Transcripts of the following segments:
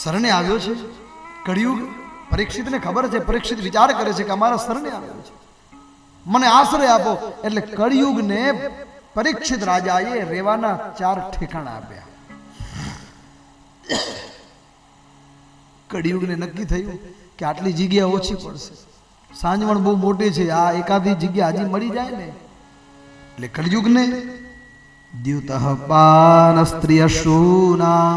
શરણે આવ્યો છે કળિયુગ. પરીક્ષિતને ખબર છે, પરીક્ષિત વિચાર કરે છે કે અમારા શરણે આવ્યો છે, મને આશ્રય આપો. એટલે કળિયુગને પરીક્ષિત રાજાએ રહેવાના 4 ઠેકાણા આપ્યા. કળિયુગને નક્કી થયું કે આટલી જગ્યા ઓછી પડશે, સાંજવણ બહુ મોટી છે, આ એકાદી જગ્યા હજી મળી જાય ને. એટલે કળિયુગને દ્યુતઃ પાન સ્ત્રિયશૂના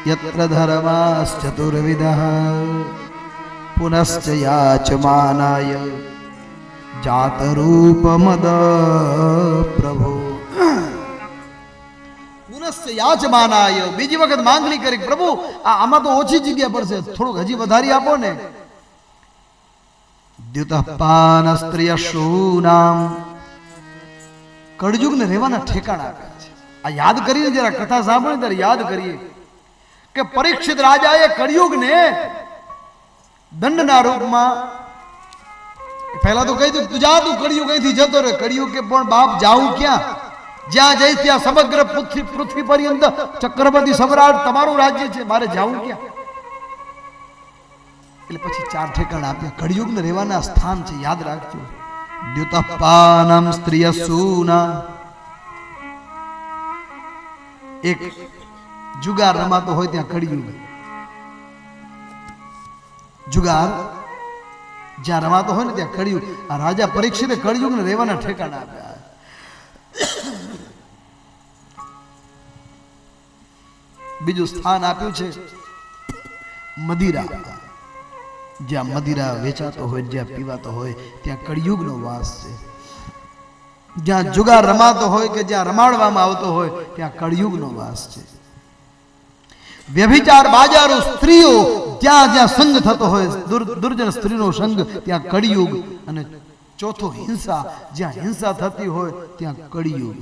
યત્ર ધર્માશ્ચતુર્વિદઃ પુનશ્ચ યાચમાનાય જાતરૂપમદ પ્રભુ. પુનશ્ચ યાચમાનાય, બીજી વખત માંગણી કરી, પ્રભુ આમાં તો ઓછી જગ્યા પડશે, થોડુંક હજી વધારી આપો ને. દ્યુતઃ પાન સ્ત્રિયશૂનામ, કળયુગને રહેવાના ઠેકાણા આપ્યા છે. આ યાદ કરીને જરા કથા સાંભળે ત્યારે યાદ કરીએ કે પરીક્ષિત રાજાએ કળયુગને દંડના રૂપમાં પહેલા તો કહી દીધું, જા તું કળયુગ અહીંથી જતો રહે. કળયુગ કે પણ બાપ જાઉં ક્યાં? જ્યાં જઈશ ત્યાં સમગ્ર પૃથ્વી પર્યંત ચક્રવર્તી સમ્રાટ તમારું રાજ્ય છે, મારે જાવું ક્યાં? એટલે પછી 4 ઠેકાણા આપ્યા. કળયુગને રહેવાના સ્થાન છે, યાદ રાખજો. દ્યુતઃ પાનમ સ્ત્રિયસૂના, એક જુગાર રમાતો હોય ત્યાં કળિયુગ. જુગાર જ્યાં રમાતો હોય ને ત્યાં કળિયુગ. આ રાજા પરીક્ષિતે કળિયુગને રહેવાના ઠેકાણા આપ્યા. બીજું સ્થાન આપ્યું છે મદિરા. જ્યાં મદિરા વેચાતો હોય, જ્યાં પીવાતો હોય ત્યાં કળિયુગનો વાસ છે. જ્યાં જુગાર રમાતો હોય કે જ્યાં રમાડવામાં આવતો હોય ત્યાં કળિયુગનો વાસ છે. વ્યભિચાર બાજારો સ્ત્રીઓ જ્યાં જ્યાં સંગ થતો હોય, દુર્જન સ્ત્રીનો સંગ, ત્યાં કળિયુગ. અને ચોથો હિંસા, જ્યાં હિંસા થતી હોય ત્યાં કળિયુગ.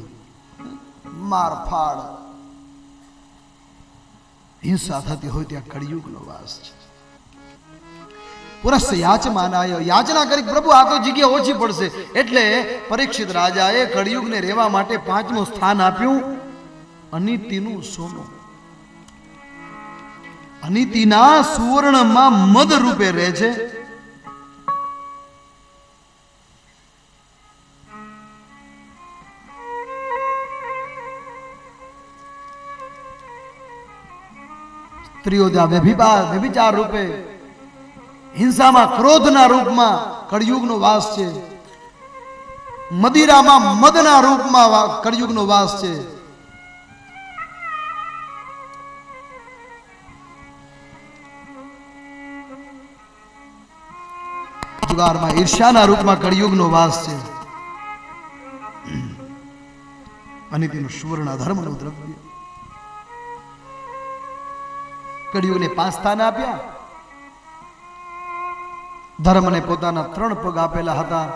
મારફાડ હિંસા થતી હોય ત્યાં કળિયુગનો વાસ છે. પુનશ્ચ યાચમાનાય, યાચના કરી, પ્રભુ આ તો જગ્યા ઓછી પડશે. એટલે પરીક્ષિત રાજાએ કળિયુગને રહેવા માટે 5મું સ્થાન આપ્યું અનિતિનું સોનું. અનિતિના સુવર્ણમાં મદ રૂપે રહે છે. સ્ત્રીઓ ત્યાં વ્યભિચાર રૂપે, હિંસામાં ક્રોધના રૂપમાં કળિયુગનો વાસ છે. મદિરામાં મદના રૂપમાં કળિયુગનો વાસ છે. જુગારમાં ઈર્ષ્યાના રૂપમાં કળિયુગનો વાસ છે. અનિતિનું સુવર્ણ અધર્મનું દ્રવ્ય. કળિયુગને 5 સ્થાન આપ્યા. ધર્મને પોતાના 3 પગ આપેલા હતા,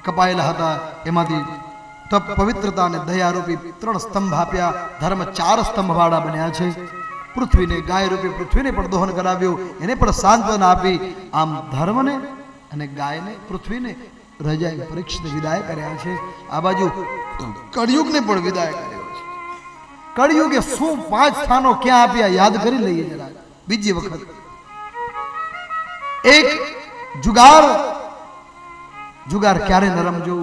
કપાયેલા હતા. એમાંથી તપ, પવિત્રતા અને દયારૂપી 3 સ્તંભ આપ્યા. ધર્મ 4 સ્તંભ વાળા બન્યા છે. પૃથ્વીને, ગાય રૂપી પૃથ્વીને પણ દોહન કરાવ્યું, એને પણ સાંત્વના આપી. આમ ધર્મને અને ગાયને, પૃથ્વીને રાજાએ પરીક્ષિત વિદાય કર્યા છે. આ બાજુ કળિયુગને પણ વિદાય કર્યો છે. કળિયુગે શું 5 સ્થાનો ક્યાં આપ્યા યાદ કરી લઈએ જરા બીજી વખત. એક, જુગાર. જુગાર ક્યારે ન રમજો.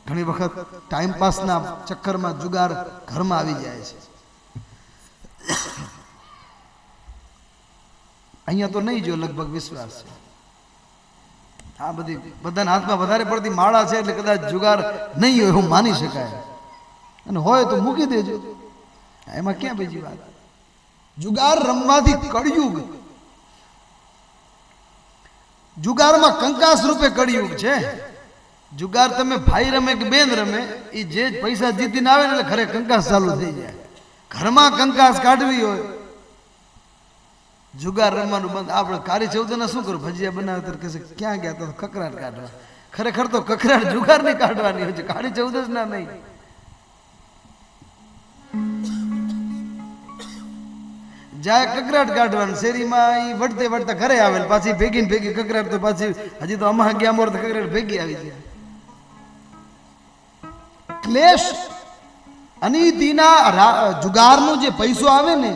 ઘણી વખત ટાઈમ પાસના ચક્કરમાં જુગાર ઘરમાં આવી જાય છે. અહીંયા તો નહીં જો, લગભગ વિશ્વાસ છે. આ બધાના હાથમાં વધારે પડતી માળા છે એટલે કદાચ જુગાર નહીં હોય એવું માની શકાય. અને હોય તો મૂકી દેજો, એમાં ક્યાં બીજી વાત. જુગાર રમવાથી કળિયુગ. જુગારમાં કંકાસ રૂપે કળિયુગ છે. જુગાર તમે ભાઈ રમે કે બેન રમે, એ જે પૈસા જીતીને આવે ને એટલે ઘરે કંકાસ ચાલુ થઈ જાય. ઘરમાં કંકાસ કાઢવી હોય, જુગાર રમવાનું બંધ. આપણે કાળી ચૌદસના શું કરું, ભજીયા બનાવે તો કહેશે ક્યાં ગયા, તો કકરાટ કાઢવા. ખરેખર તો કકરાટ જુગારની કાઢવાની હોય છે, કાળી ચૌદસના નહીં. જાય કકરાટ કાઢવાનું શેરીમાં, એ વળતે વળતા ઘરે આવે, પાછી ભેગી ને ભેગી કકરાટ. તો પાછી હજી તો અમા ગયા મોર તો કકરાટ ભેગી આવી જાય. ક્લેશ અનીતિના જુગારનો જે પૈસો આવે ને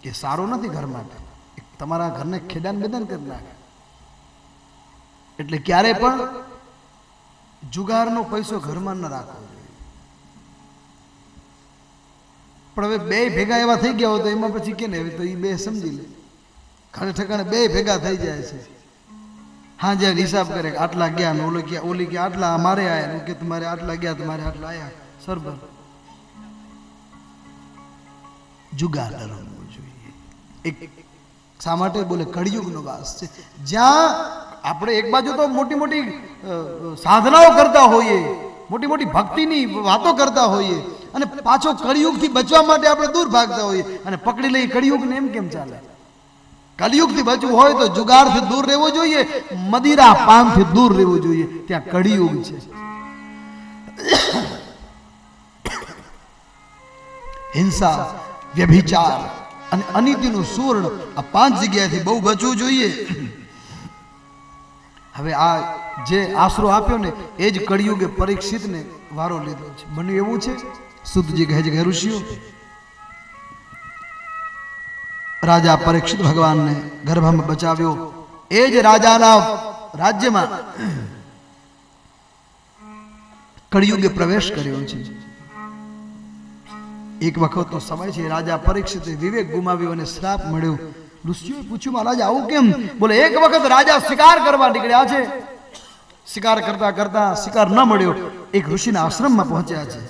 એ સારો નથી ઘર માટે, તમારા ઘરને ખેદાન બેદાન કરી નાખે. એટલે ક્યારે પણ જુગારનો પૈસો ઘરમાં ન રાખવો જોઈએ. પણ હવે બે ભેગા એવા થઈ ગયા હોય તો એમાં પછી કે ને તો એ બે સમજી લે, ખરે ઠેકાણે બે ભેગા થઈ જાય છે. હા, જ્યારે હિસાબ કરે આટલા ગયા ને ઓલી કે આટલા મારે આયા, કે તમારે આટલા ગયા તમારે આટલા આયા, સરબર. જુગાર ન રમવો જોઈએ. એક શા માટે બોલે કળિયુગનો વાસ છે, જ્યાં આપણે એક બાજુ તો મોટી મોટી સાધનાઓ કરતા હોઈએ, મોટી મોટી ભક્તિની વાતો કરતા હોઈએ, અને પાછો કળિયુગથી બચવા માટે આપણે દૂર ભાગતા હોઈએ, અને પકડી લઈ કળિયુગને. એમ કેમ ચાલે? કળિયુગથી બચવું હોય તો જુગારથી દૂર રહેવું જોઈએ, મદિરા પાનથી દૂર રહેવું જોઈએ. ત્યાં કળિયુગ છે. હિંસા, વ્યભિચાર અને અનીતિનું સુવર્ણ, આ 5 જગ્યાએથી બહુ બચવું જોઈએ. હવે આ જે આશરો આપ્યો ને એ જ કળિયુગે પરીક્ષિતને વારો લીધો છે. બન્યું એવું છે, સુતજી કહે છે કે ઋષિઓ, રાજા પરીક્ષિત ભગવાનને ગર્ભમાં બચાવ્યો, એ જ રાજાના રાજ્યમાં કળિયુગે પ્રવેશ કર્યો છે. એક વખતનો સમય છે, રાજા પરીક્ષિતે વિવેક ગુમાવ્યો અને શ્રાપ મળ્યો. ઋષિઓએ પૂછ્યું, મહારાજ આવું કેમ? બોલે, એક વખત રાજા શિકાર કરવા નીકળ્યા છે, શિકાર કરતા કરતા શિકાર ન મળ્યો, એક ઋષિના આશ્રમમાં પહોંચ્યા છે.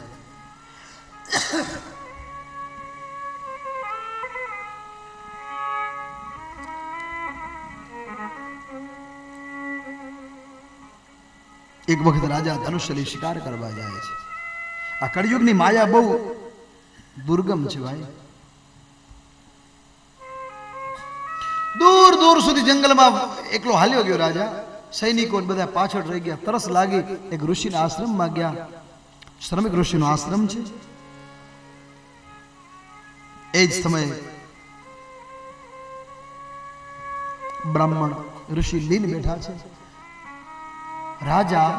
એક વખત રાજા ધનુષ્ય લઈ શિકાર કરવા જાય છે. આ કળિયુગની માયા બહુ દુર્ગમ છે ભાઈ. દૂર દૂર સુધી જંગલમાં એકલો હાલ્યો ગયો રાજા. સૈનિકો બધા પાછળ રહી ગયા. તરસ લાગી, એક ઋષિના આશ્રમમાં ગયા. શ્રમિક ઋષિનો આશ્રમ છે. એ જ સમયે બ્રાહ્મણ ઋષિ લીન બેઠા છે. રાજા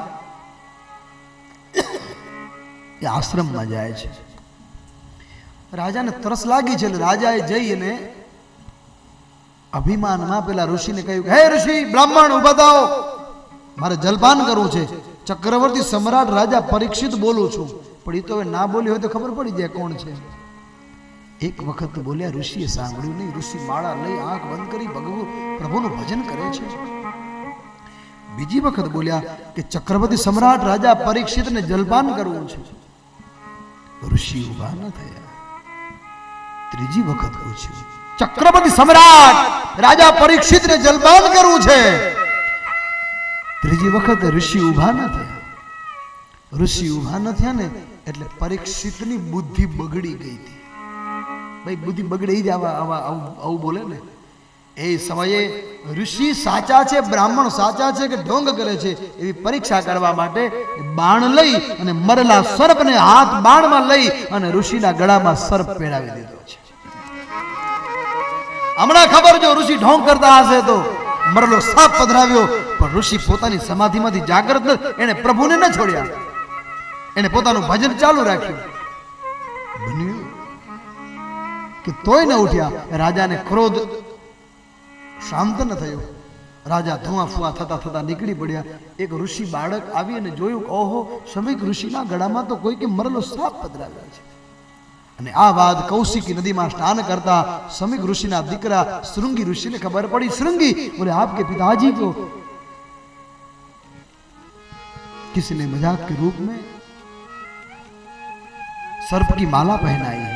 એ આશ્રમમાં જાય છે. રાજાને તરસ લાગી છે એટલે રાજાએ જઈને અભિમાનમાં પેલા ઋષિને કહ્યું, હે ઋષિ, બ્રાહ્મણ ઉભા થાઓ, મારે જલપાન કરવું છે. ચક્રવર્તી સમ્રાટ રાજા પરીક્ષિત બોલું છું. પણ એ તો હવે ના બોલી હોય તો ખબર પડી જાય કોણ છે. એક વખત બોલ્યા, ઋષિએ સાંભળ્યું નહીં. ઋષિ માળા લઈ આંખ બંધ કરી પ્રભુનું ભજન કરે છે. બીજી વખત બોલ્યા કે ચક્રવર્તી સમ્રાટ રાજા પરીક્ષિતને જલપાન કરવું છે. ઋષિ ઉભા ન થયા. ત્રીજી વખત પૂછ્યું, ચક્રવર્તી સમ્રાટ રાજા પરીક્ષિતને જલપાન કરવું છે. ત્રીજી વખત ઋષિ ઉભા ન થયા. ઋષિ ઉભા ન થયા ને એટલે પરીક્ષિતની બુદ્ધિ બગડી ગઈ હતી. ભાઈ બુદ્ધિ બગડી જ આવું બોલે ને. એ સમયે ઋષિ સાચા છે, બ્રાહ્મણ સાચા છે કે ઢોંગ કરે છે, એવી પરીક્ષા કરવા માટે બાણ લઈ અને મરેલા સર્પને હાથ બાણમાં લઈ અને ઋષિના ગળામાં સર્પ પહેરાવી દીધો છે. હમણાં ખબર, જો ઋષિ ઢોંગ કરતા હશે તો મરેલો સાપ પધરાવ્યો, પણ ઋષિ પોતાની સમાધિમાંથી જાગૃત ન, એને પ્રભુને ન છોડ્યા, એને પોતાનું ભજન ચાલુ રાખ્યું. બન્યું કે તોય ન ઉઠ્યા. રાજાને ક્રોધ શાંત ન થયો. રાજા ધુઆ ફુઆ થતા થતા નીકળી પડ્યા. એક ઋષિ બાળક આવી અને જોયું, ઓહો, શમીક ઋષિના ગળામાં તો કોઈ કે મરેલો સાપ પધરાવ્યો છે. અને આ વાત કૌશિકી નદીમાં સ્નાન કરતા શમીક ઋષિના દીકરા શૃંગી ઋષિને ખબર પડી. શૃંગી બોલે, आपके पिताजी को किसी ने मजाक के रूप में सर्प की माला पहनाई है.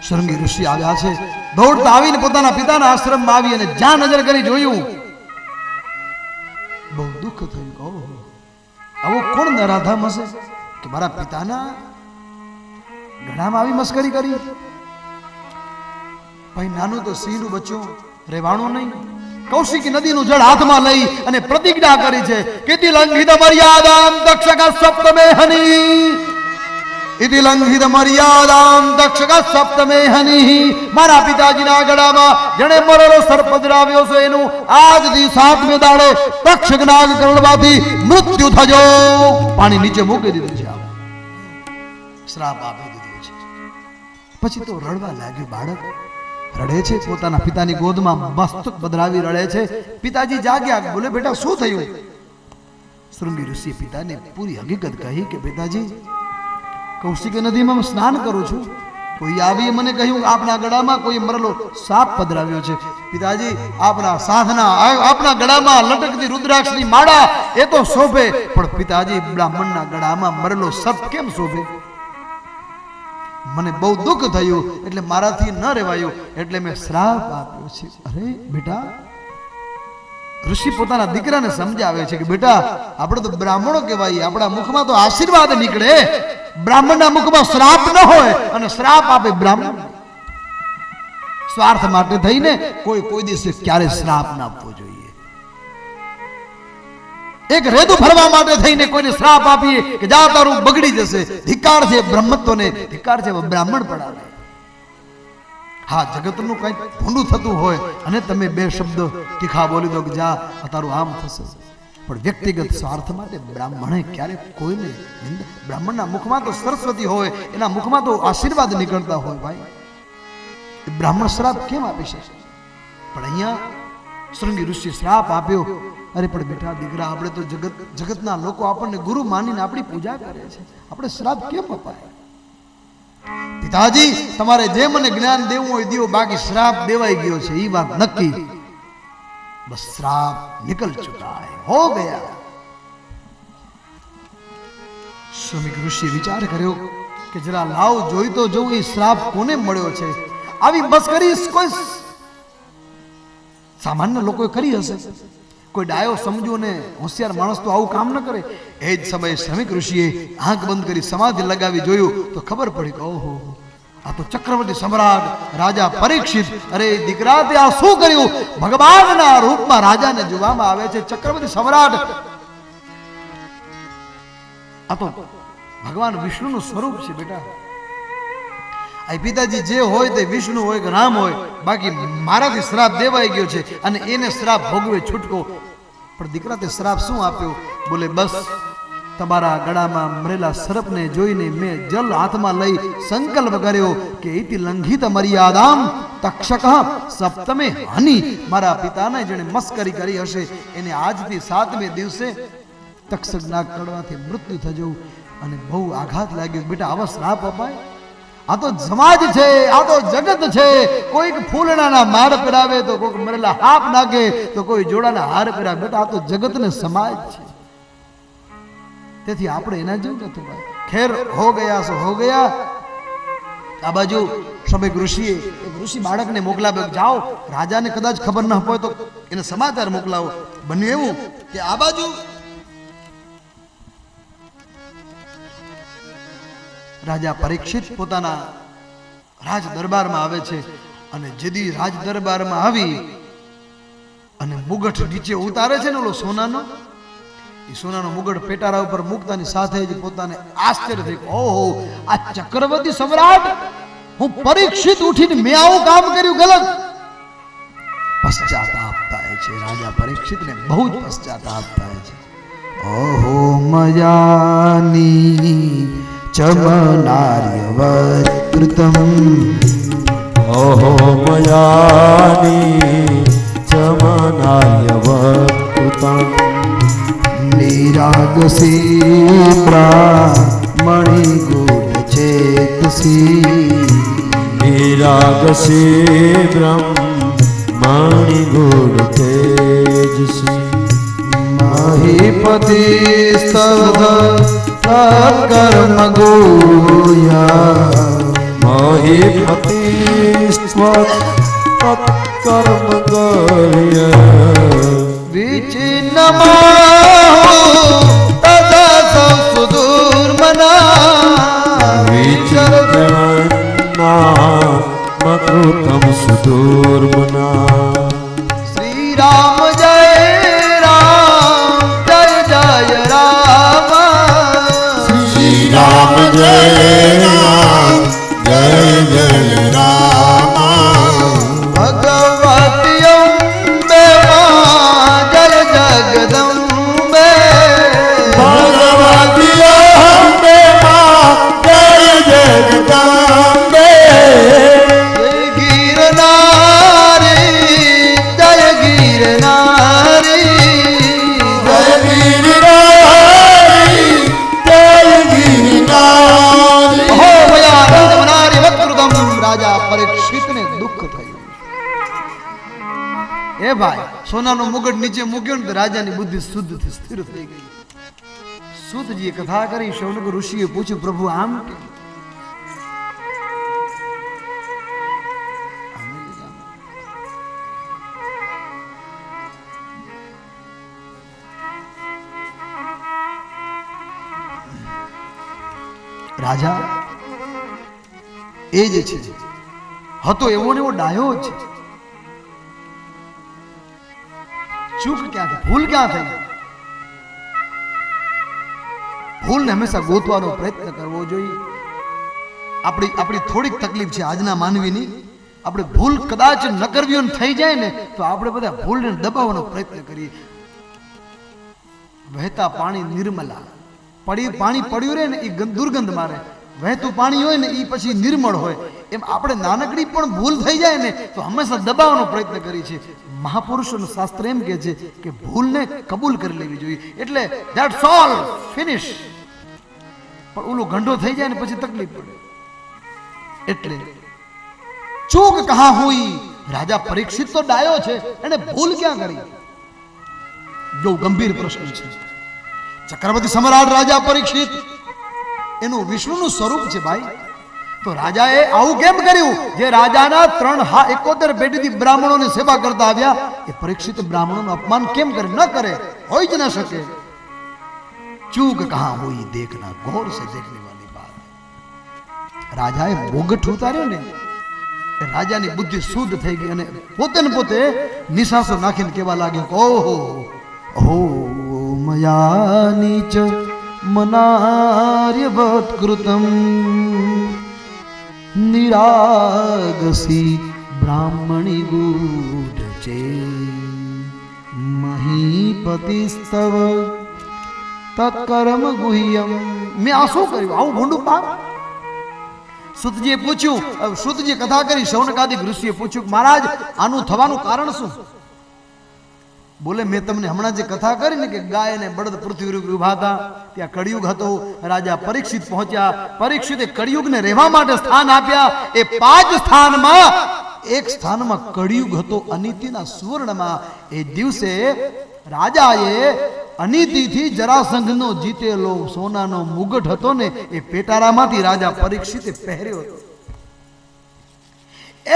શૃંગી ઋષિ આવ્યા છે. દોડતા આવીને પોતાના પિતાના આશ્રમમાં આવી અને જ્યાં નજર કરી જોયું, બહુ દુઃખ થયું. ઓહો, આવો કોણ નરાધામ હશે કે મારા પિતાના ગળામાં આવી મસ્કરી કરી. ભાઈ નાનું તો સિંહનું બચ્ચું રહેવાનું નહીં. કૌશિકી નદીનું જળ હાથમાં લઈ અને પ્રતિજ્ઞા કરી છે, કિતિ લંઘિત મર્યાદામ દક્ષક સપ્તમે હની, ઇતિ લંઘિત મર્યાદામ દક્ષક સપ્તમે હની. મારા પિતાજીના ગળામાં જેણે મરેલો સર્પ પધરાવ્યો છે એનું આજથી 7મે દાડે તક્ષક નાગ કરડવાથી મૃત્યુ થજો. પાણી નીચે મૂકી દીધું છે. શ્રાપ આપી દીધો. પછી તો રડવા લાગ્યું. બાળક રડે છે, પોતાના પિતાની ગોદમાં મસ્તક બદરાવી રડે છે. પિતાજી જાગ્યા, બોલે બેટા શું થયું? શૃંગી ઋષિએ પિતાને પૂરી હકીકત કહી કે પિતાજી, કૌશિકી નદીમાં સ્નાન કરું છું, કોઈ આવી મને કહ્યું આપના ગળામાં કોઈ મરેલો સાપ પધરાવ્યો છે. પિતાજી, આપના સાધના આપના ગળામાં લટકતી રુદ્રાક્ષની માળા એ તો શોભે, પણ પિતાજી બ્રાહ્મણના ગળામાં મરેલો સપ કેમ શોભે? મને બહુ દુઃખ થયું, એટલે મારાથી ન રહેવાયું, એટલે મેં શ્રાપ આપ્યો છે. અરે બેટા, ઋષિ પોતાના દીકરાને સમજાવે છે કે બેટા, આપણે તો બ્રાહ્મણો કહેવાય, આપણા મુખમાં તો આશીર્વાદ નીકળે, બ્રાહ્મણના મુખમાં શ્રાપ ન હોય, અને શ્રાપ આપે બ્રાહ્મણ. સ્વાર્થ માટે થઈને કોઈ દિવસે ક્યારે શ્રાપ ના આપવો જોઈએ. એક રેદુ ફરવા માટે થઈને કોઈને શ્રાપ આપીએ કે જા તારું બગડી જશે, ધિક્કાર છે બ્રહ્મત્વને, ધિક્કાર છે બ્રાહ્મણ પડાવે. હા, જગતનું કંઈક ભૂંડું થતું હોય અને તમે બે શબ્દ તીખા બોલી દો કે જા તારું આમ થશે, પણ વ્યક્તિગત સ્વાર્થ માટે બ્રાહ્મણે ક્યારે કોઈને બ્રાહ્મણના મુખમાં તો સરસ્વતી હોય, એના મુખમાં તો આશીર્વાદ નીકળતા હોય. ભાઈ, બ્રાહ્મણ શ્રાપ કેમ આપી શકે? પણ અહીંયા શૃંગી ઋષિ શ્રાપ આપ્યો. અરે પણ બેટા દીકરા, આપણે તો જગતના લોકો આપણને ગુરુ માનીને આપણી પૂજા કરે છે, આપણે શ્રાપ કેમ અપાય? પિતાજી, તમારે જે મને જ્ઞાન દેવું હોય દિયો, બાકી શ્રાપ દેવાઈ ગયો છે એ વાત નક્કી. બસ શ્રાપ નિકલ ચુકા હૈ, હો ગયા. શ્રમિક ઋષિ વિચાર કર્યો કે જરા લાવ જોઈ તો જોઉં એ શ્રાપ કોને મળ્યો છે. આવી મસ્કરી કોઈ સામાન્ય લોકોએ કરી હશે? કોઈ ડાયો સમજો ને હોશિયાર માણસ તો આવું કામ ન કરે. એ જ સમયે શ્રમિક ઋષિએ આંખ બંધ કરી સમાધિ લગાવી જોયું તો ખબર પડી કે ઓહો, આ તો ચક્રવર્તી સમ્રાટ રાજા પરીક્ષિત. અરે દીકરા, તે આ શું કર્યું? ભગવાનના રૂપમાં રાજાને જોવામાં આવે છે, ચક્રવર્તી સમ્રાટ. આ તો ભગવાન વિષ્ણુનું સ્વરૂપ છે બેટા. આ પિતાજી જે હોય તે વિષ્ણુ હોય કે રામ હોય, બાકી મારાથી શ્રાપ દેવાઈ ગયો છે અને એને શ્રાપ ભોગવે છૂટકો. પણ દીકરા, તે શ્રાપ શું આપ્યો? બોલે બસ તમારા ગળામાં મરેલા સર્પને જોઈને મેં જલ હાથમાં લઈ સંકલ્પ કર્યો કે ઇતિ લંઘિત મર્યાદામ તક્ષક સપ્તમે હની. મારા પિતાને જેણે મસ્કરી કરી હશે એને આજથી 7મે દિવસે તક્ષકના કડવાથી મૃત્યુ થજો. અને બહુ આઘાત લાગ્યો. બેટા, આવા શ્રાપ અપાય? આ તો સમાજ છે, આ તો જગત છે. કોઈક ફૂલડાના માળ પહેરાવે તો કોઈક મરેલા હાપ નાખે તો કોઈ જોડાના હાર પહેરાવે. બેટા, આ તો જગત ને સમાજ છે, તેથી આપણે એના જેવું નથી. ભાઈ, ખેર હો ગયા સો હો ગયા. આ બાજુ શ્રમિક ઋષિએ એક ઋષિ બાળકને મોકલાવ્યો, જાઓ રાજાને કદાચ ખબર ન હોય તો એને સમાચાર મોકલાવો. બન્યું એવું કે આ બાજુ રાજા પરીક્ષિત પોતાના રાજ દરબારમાં આવે છે. અને જેદી રાજ દરબારમાં આવી અને મુગટ નીચે ઉતારે છે ને ઓલો સોનાનો, એ સોનાનો મુગટ પેટારા ઉપર મૂકતાની સાથે જ પોતાને આશ્ચર્ય થઈ, ઓહો, આ ચક્રવર્તી સમ્રાટ, હું પરીક્ષિત ઉઠીને મેં આવું કામ કર્યું ગલત. પશ્ચાતાપ થાય છે રાજા પરીક્ષિતને, બહુ જ પશ્ચાતાપ થાય છે. ઓહો મયાની ચમનાર્યવત્કૃતમ, ઓહો મયાની ચમનાર્યવત્કૃતમ, નિરાગસી બ્રાહ્મણી ગૂઢ ચેતસી, નિરાગસી બ્રહ્મણી ગૂઢ તેજસી, મહીપતિ કર્મ ગોયા, મહીપતિ તત્કર્મ ગોય, વિચિન્નમાહુ તદા સુદૂર્મના, વિચિન્નમા મકૃતમ સુદૂર્મના. શ્રી રામ જય રામ, જય જય રામ, શ્રી રામ જય રામ, જય જય રામ, ભગવતી અંબે માં જય જગદંબે, ભગવતી અંબે માં જય જગદંબે, પરીક્ષિતને દુઃખ થયું. એ ભાઈ, સોનાનો મુગટ નીચે મૂક્યો ને તો રાજાની બુદ્ધિ શુદ્ધ થી સ્થિર થઈ ગઈ. સૂતજીએ કથા કરી. શૌનક ઋષિએ પૂછ્યું, પ્રભુ આમ કેમ? રાજા એ જે છે હતો એવો ને એવો ડાયો જ છે. ચૂક ક્યાં થઈ? ભૂલ ક્યાં થઈ? ભૂલને હંમેશા ગોતવાનો પ્રયત્ન કરવો જોઈએ. આપણી થોડીક તકલીફ છે આજના માનવીની. આપણે ભૂલ કદાચ ન કરવી હોય થઈ જાય ને તો આપણે બધા ભૂલને દબાવવાનો પ્રયત્ન કરીએ. વહેતા પાણી નિર્મલા, પાણી પડ્યું રહે ને એ દુર્ગંધ મારે. વહેતું પાણી હોય ને એ પછી નિર્મળ હોય. એમ આપણે નાનકડી પણ ભૂલ થઈ જાય ને તો હંમેશા દબાવવાનો પ્રયત્ન કરીએ છીએ. મહાપુરુષોનું શાસ્ત્ર એમ કહે છે કે ભૂલને કબૂલ કરી લેવી જોઈએ. એટલે ધેટ્સ ઓલ, ફિનિશ. પણ ઓલો ગંઢો થઈ જાય ને પછી તકલીફ પડે. એટલે ચૂક કહા હુઈ. રાજા પરીક્ષિત તો ડાયો છે, એને ભૂલ ક્યાં કરી? જો ગંભીર પ્રશ્ન છે. ચક્રવર્તી સમ્રાટ રાજા પરીક્ષિત એનું વિષ્ણુનું સ્વરૂપ છે ભાઈ. તો રાજાએ આવું કેમ કર્યું? જે રાજાના 71 પેઢીથી બ્રાહ્મણોની સેવા કરતા આવ્યા એ પરીક્ષિત બ્રાહ્મણોનું અપમાન કેમ કરે? ન કરે, હોય જ ન શકે. ચૂક કહા હુઈ દેખના, ગૌર સે દેખને વાલી બાત. રાજાએ મુગટ ઉતાર્યો ને, રાજાની બુદ્ધિ શુદ્ધ થઈ ગઈ અને પોતે ને પોતે નિશાસો નાખીને કહેવા લાગ્યો, ઓહો ઓહો મયા નીચ મનાર્યવત કૃતમ નિરાગસી બ્રાહ્મણી ગૂઢ ચે મહીપતિસ્તવ તત્કર્મ ગુહ્યમ. મેં આ શું કર્યું? આવું ભૂંડું પાપ? સૂતજીએ પૂછ્યું. સૂતજી કથા કરી. શૌનકાદિક ઋષિએ પૂછ્યું, મહારાજ આનું થવાનું કારણ શું? બોલે, મેં તમને હમણાં જે કથા કરી ને કે ગાય અને બળદ પૃથ્વી ઉપર ઉભા હતા, ત્યાં કળિયુગ હતો. રાજા પરીક્ષિત પહોંચ્યા. પરીક્ષિતે કળિયુગને રહેવા માટે સ્થાન આપ્યા. એ 5 સ્થાનમાં એક સ્થાનમાં કળિયુગ હતો, અનિતિના સુવર્ણમાં. એ દિવસે રાજાએ અનિતિથી જરાસંઘનો જીતેલો સોનાનો મુગટ હતો ને એ પેટારામાંથી રાજા પરીક્ષિતે પહેર્યો હતો.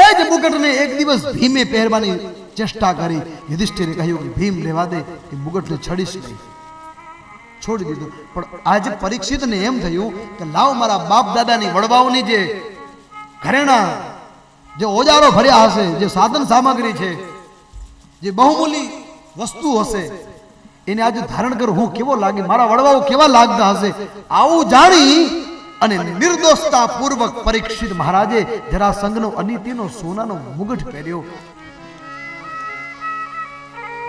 એ જ મુગટને એક દિવસ ભીમે પહેરવાની ચેષ્ટા કરી. યુધિષ્ઠિરે કહ્યું કે ભીમ લેવા દે, એ મુગટને છડીશ નહીં. છોડી દીધું. પણ આજે પરીક્ષિતને એમ થયું કે લાવ મારા બાપ દાદાની વડવાઓની જે ઘરેણા, જે ઓજારો ભર્યા હશે, જે સાધન સામગ્રી છે, જે બહુમૂલ્ય વસ્તુ હશે, એને આજે ધારણ કરું. હું કેવો લાગે, મારા વડવાઓ કેવા લાગતા હશે. આવું જાણી અને નિર્દોષતા પૂર્વક પરીક્ષિત મહારાજે જરાસંઘનો અનિતિનો સોનાનો મુગટ પહેર્યો.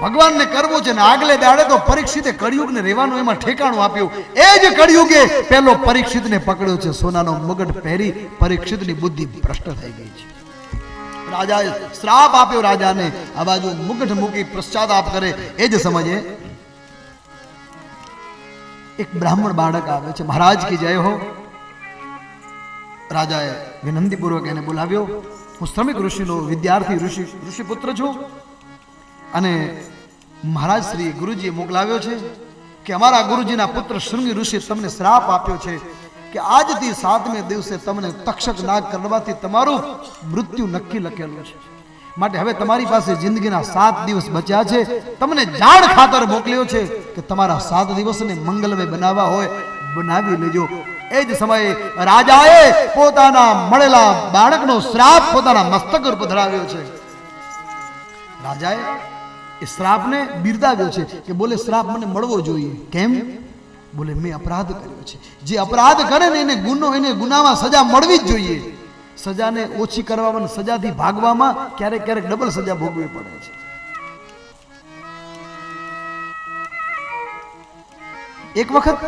ભગવાનને કરવું છે ને આગલે દાડે તો પરીક્ષિતે કળિયુગને રહેવાનું એમાં ઠેકાણું આપ્યું. એ જ કળિયુગે પેલો પરીક્ષિતને પકડ્યો છે. સોનાનો મુગટ પહેરી પરીક્ષિતની બુદ્ધિ ભ્રષ્ટ થઈ ગઈ છે. રાજાએ શ્રાપ આપ્યો રાજાને. આ બાજુ મુગટ મૂકી પશ્ચાતાપ કરે. એ જ સમયે એક બ્રાહ્મણ બાળક આવે છે. મહારાજ કી જય હો. રાજાએ વિનંતીપૂર્વક એને બોલાવ્યો. હું શ્રમિક ઋષિનો વિદ્યાર્થી ઋષિ પુત્ર છું અને મહારાજ શ્રી ગુરુજીએ મોકલાવ્યો છે કે અમારા ગુરુજીના પુત્ર શૃંગી ઋષિ તમને શ્રાપ આપ્યો છે કે આજથી 7મે દિવસે તમને તક્ષક નાગ કરવાથી તમારું મૃત્યુ નક્કી લખેલું છે. માટે હવે તમારી પાસે જિંદગીના 7 દિવસ બચ્યા છે. તમને જાણ ખાતર મોકલ્યો છે કે તમારા 7 દિવસને મંગલમય બનાવવા હોય બનાવી લેજો. એ જ સમયે રાજાએ પોતાના મળેલા બાળકનો શ્રાપ પોતાના મસ્તક ઉપર ધરાવ્યો છે. રાજાએ એ શ્રાપને બિરદાવ્યો છે કે બોલે શ્રાપ મને મળવો જોઈએ. કેમ? બોલે મેં અપરાધ કર્યો છે. જે અપરાધ કરે ને એને ગુનામાં સજા મળવી જ જોઈએ. સજાને ઓછી કરવામાં, સજાથી ભાગવામાં ક્યારેક ક્યારેક ડબલ સજા ભોગવવી પડે છે. એક વખત